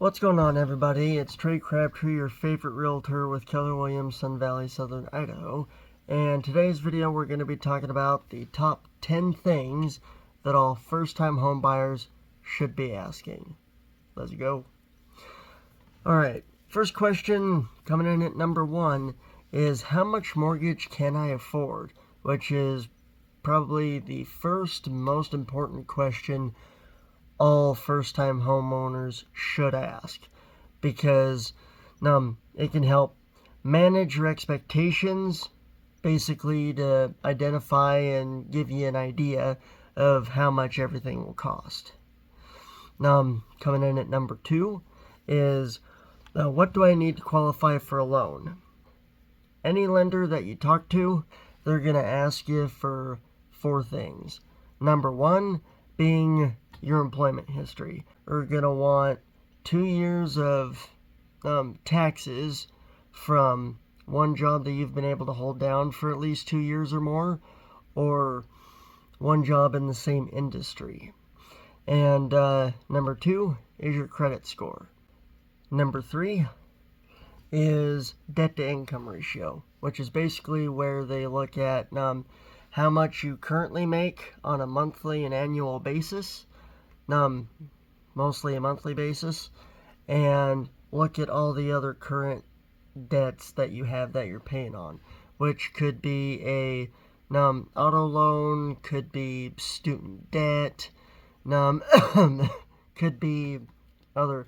What's going on, everybody? It's Trey, Crabtree, your favorite realtor with Keller Williams, Sun Valley, Southern Idaho. And today's video, we're going to be talking about the top 10 things that all first-time home buyers should be asking. Let's go. All right, first question coming in at number 1 is how much mortgage can I afford? Which is probably the first most important question all first-time homeowners should ask, because it can help manage your expectations, basically to identify and give you an idea of how much everything will cost. Coming in at number 2 is what do I need to qualify for a loan? Any lender that you talk to, they're going to ask you for 4 things. Number 1 being your employment history. You're going to want 2 years of taxes from one job that you've been able to hold down for at least 2 years or more, or one job in the same industry. And number 2 is your credit score. Number 3 is debt to income ratio, which is basically where they look at how much you currently make on a monthly and annual basis, mostly a monthly basis, and look at all the other current debts that you have that you're paying on, which could be a auto loan, could be student debt, could be other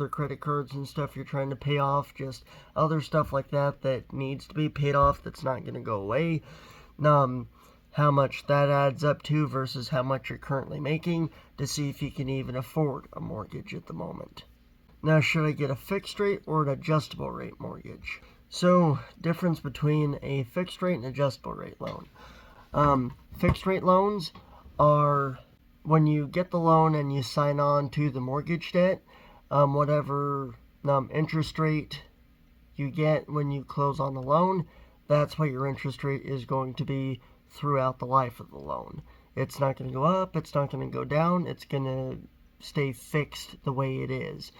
credit cards and stuff you're trying to pay off, just other stuff like that that needs to be paid off that's not going to go away. How much that adds up to versus how much you're currently making to see if you can even afford a mortgage at the moment. Now, should I get a fixed rate or an adjustable rate mortgage? So, difference between a fixed rate and adjustable rate loan. Fixed rate loans are when you get the loan and you sign on to the mortgage debt, whatever interest rate you get when you close on the loan, that's what your interest rate is going to be throughout the life of the loan. It's not going to go up, it's not going to go down, it's going to stay fixed the way it is.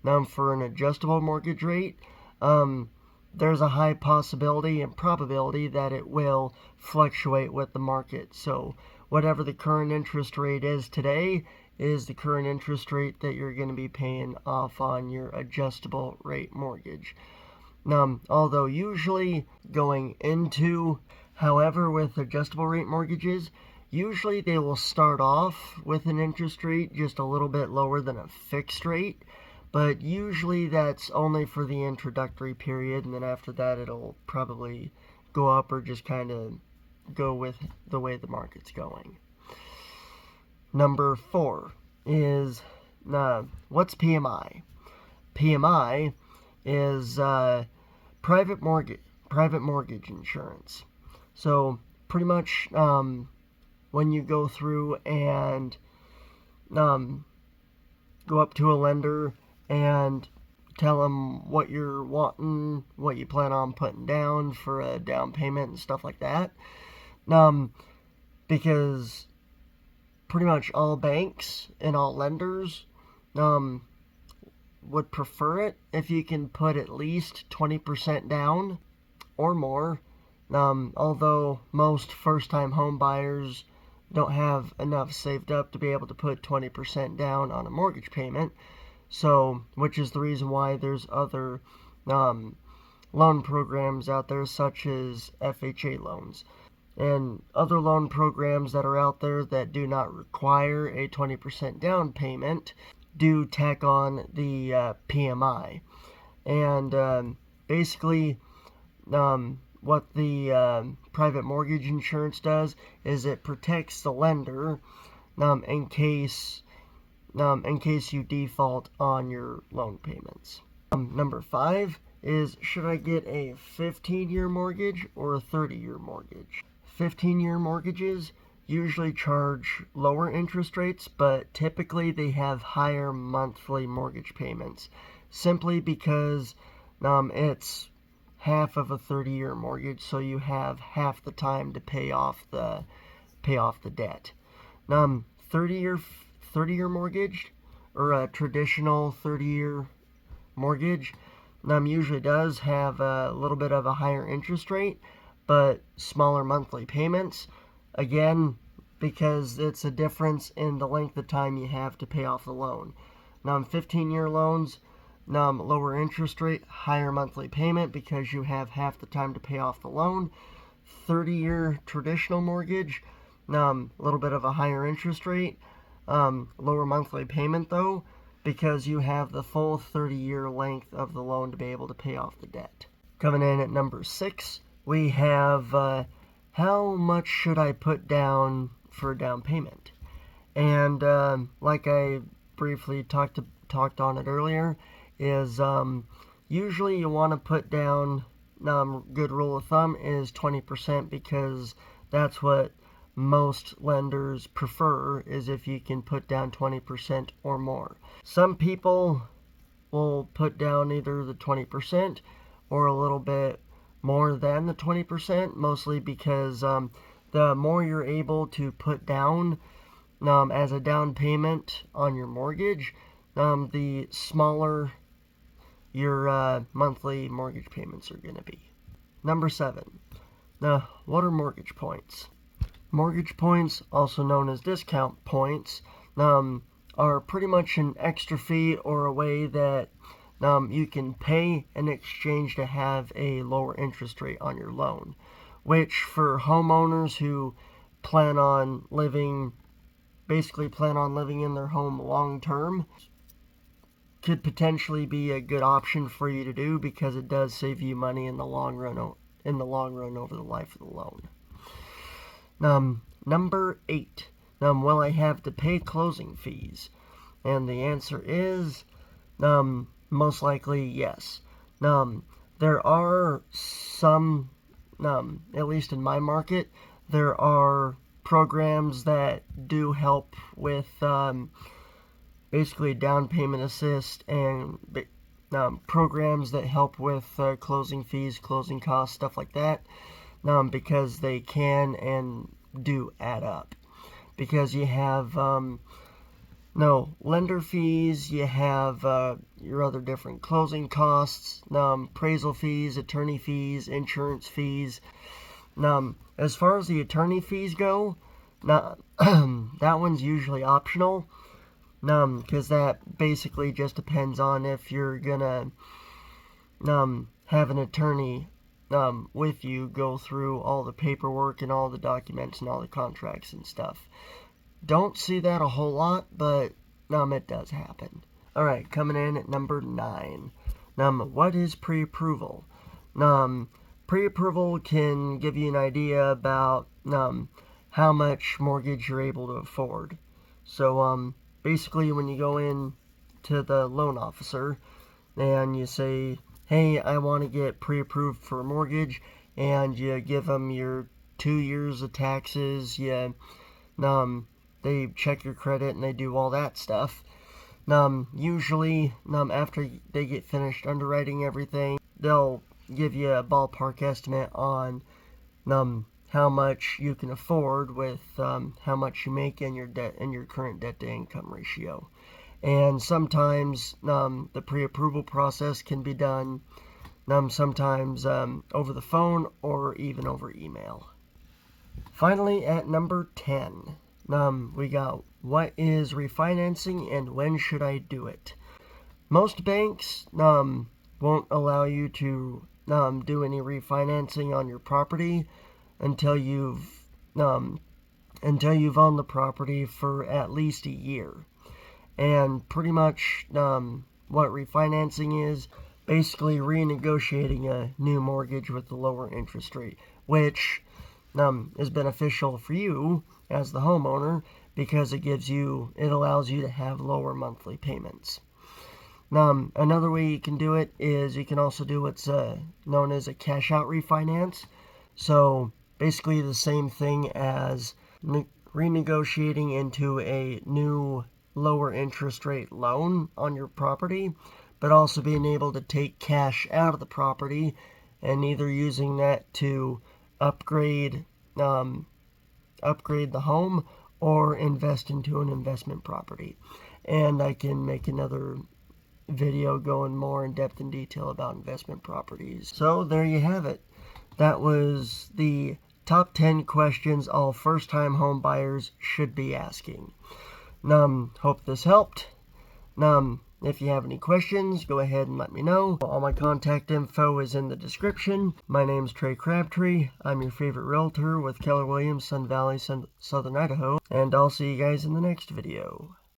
Now, for an adjustable mortgage rate, there's a high possibility and probability that it will fluctuate with the market. So whatever the current interest rate is today is the current interest rate that you're going to be paying off on your adjustable rate mortgage. Although usually going into, however, with adjustable rate mortgages, usually they will start off with an interest rate just a little bit lower than a fixed rate, but usually that's only for the introductory period, and then after that it'll probably go up or just kind of go with the way the market's going. Number 4 is what's PMI? PMI is private mortgage insurance. So pretty much when you go through and go up to a lender and tell them what you're wanting, what you plan on putting down for a down payment and stuff like that, because pretty much all banks and all lenders would prefer it if you can put at least 20% down or more, although most first-time home buyers don't have enough saved up to be able to put 20% down on a mortgage payment, so which is the reason why there's other loan programs out there such as FHA loans and other loan programs that are out there that do not require a 20% down payment do tack on the PMI. And basically what the private mortgage insurance does is it protects the lender in case you default on your loan payments. Number 5 is, should I get a 15-year mortgage or a 30-year mortgage? 15-year mortgages usually charge lower interest rates, but typically they have higher monthly mortgage payments, simply because it's half of a 30-year mortgage, so you have half the time to pay off the debt. 30-year mortgage or a traditional 30-year mortgage usually does have a little bit of a higher interest rate, but smaller monthly payments. Again, because it's a difference in the length of time you have to pay off the loan. 15-year loans, lower interest rate, higher monthly payment because you have half the time to pay off the loan. 30-year traditional mortgage, a little bit of a higher interest rate, lower monthly payment though, because you have the full 30-year length of the loan to be able to pay off the debt. Coming in at number 6, we have how much should I put down for a down payment? And like I briefly talked on it earlier, is usually you want to put down, good rule of thumb is 20%, because that's what most lenders prefer, is if you can put down 20% or more. Some people will put down either the 20% or a little bit more than the 20%, mostly because the more you're able to put down as a down payment on your mortgage, the smaller your monthly mortgage payments are going to be. Number 7. What are mortgage points? Mortgage points, also known as discount points, are pretty much an extra fee or a way that you can pay in exchange to have a lower interest rate on your loan, which for homeowners who plan on living in their home long term could potentially be a good option for you to do, because it does save you money in the long run over the life of the loan. Number 8. Will I have to pay closing fees? And the answer is most likely yes. There are some, at least in my market, there are programs that do help with basically down payment assist, and programs that help with closing fees, closing costs, stuff like that, because they can and do add up. Because you have lender fees, you have your other different closing costs, appraisal fees, attorney fees, insurance fees. As far as the attorney fees go, that one's usually optional, because that basically just depends on if you're gonna have an attorney with you go through all the paperwork and all the documents and all the contracts and stuff. Don't see that a whole lot, but it does happen. Alright, coming in at number 9. What is pre-approval? Pre-approval can give you an idea about how much mortgage you're able to afford. So basically, when you go in to the loan officer and you say, hey, I want to get pre-approved for a mortgage, and you give them your 2 years of taxes, they check your credit and they do all that stuff. Usually, after they get finished underwriting everything, they'll give you a ballpark estimate on how much you can afford with how much you make in your debt and your current debt to income ratio. And sometimes the pre-approval process can be done sometimes over the phone or even over email. Finally, at number 10, we got what is refinancing and when should I do it? Most banks won't allow you to do any refinancing on your property until you've owned the property for at least a year. And pretty much what refinancing is, basically renegotiating a new mortgage with a lower interest rate, which is beneficial for you as the homeowner, because it allows you to have lower monthly payments. Another way you can do it is you can also do what's known as a cash out refinance. So basically the same thing as renegotiating into a new lower interest rate loan on your property, but also being able to take cash out of the property and either using that to upgrade the home or invest into an investment property. and I can make another video going more in depth and detail about investment properties. So there you have it. That was the top 10 questions all first-time home buyers should be asking. Hope this helped. If you have any questions, go ahead and let me know. All my contact info is in the description. My name's Trey Crabtree. I'm your favorite realtor with Keller Williams, Sun Valley, Southern Idaho. And I'll see you guys in the next video.